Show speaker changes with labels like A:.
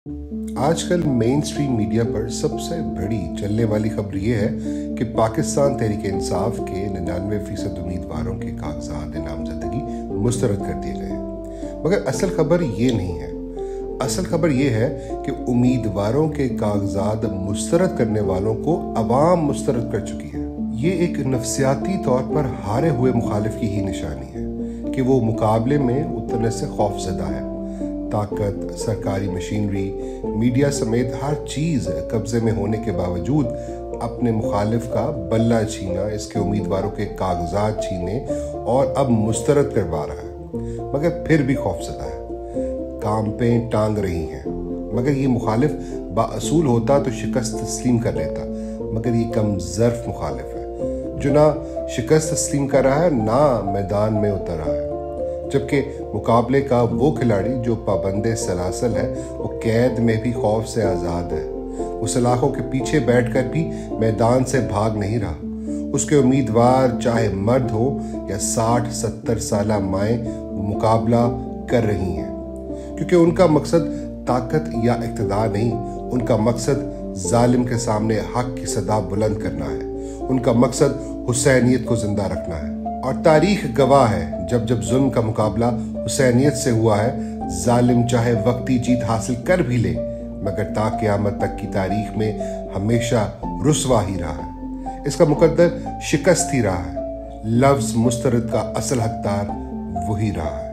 A: आजकल main stream media पर सबसे बड़ी चलने वाली खबर ये है कि पाकिस्तान तहरीक इंसाफ के 99% उम्मीदवारों के कागजात नामजदगी मुस्तरद कर दिए गए हैं। मगर असल खबर ये नहीं है। असल खबर ये है कि उम्मीदवारों के कागजात मुस्तरद करने वालों को अवाम मुस्तरद कर चुकी है। ये एक नफसियाती तौर पर हारे हुए मुखालिफ की ही निशानी है कि वो मुकाबले में उतरने से खौफजदा है। ताकत, सरकारी मशीनरी, मीडिया समेत हर चीज़ कब्जे में होने के बावजूद अपने मुखालिफ का बल्ला छीना, इसके उम्मीदवारों के कागजात छीने और अब मुस्तरद करवा रहा है। मगर फिर भी खौफजदा है। काम पे टांग रही हैं। मगर ये मुखालिफ बाअसूल होता तो शिकस्त तस्लीम कर लेता। मगर ये कम ज़र्फ मुखालिफ है जो ना शिकस्त तस्लीम कर रहा है, ना मैदान में उतर रहा है। जबकि मुकाबले का वो खिलाड़ी जो पाबंदे सलासल है, वो कैद में भी खौफ से आज़ाद है। वो सलाखों के पीछे बैठकर भी मैदान से भाग नहीं रहा। उसके उम्मीदवार चाहे मर्द हो या 60-70 साल माएँ, वो मुकाबला कर रही हैं। क्योंकि उनका मकसद ताकत या इक़्तिदार नहीं, उनका मकसद जालिम के सामने हक की सदा बुलंद करना है। उनका मकसद हुसैनियत को जिंदा रखना है। और तारीख गवाह है, जब जब जुल्म का मुकाबला हुसैनियत से हुआ है, जालिम चाहे वक्ती जीत हासिल कर भी ले, मगर ता क़यामत तक की तारीख में हमेशा रुसवा ही रहा है। इसका मुकद्दर शिकस्त ही रहा है। लफ्ज़ मुस्तरद का असल हकदार वही रहा है।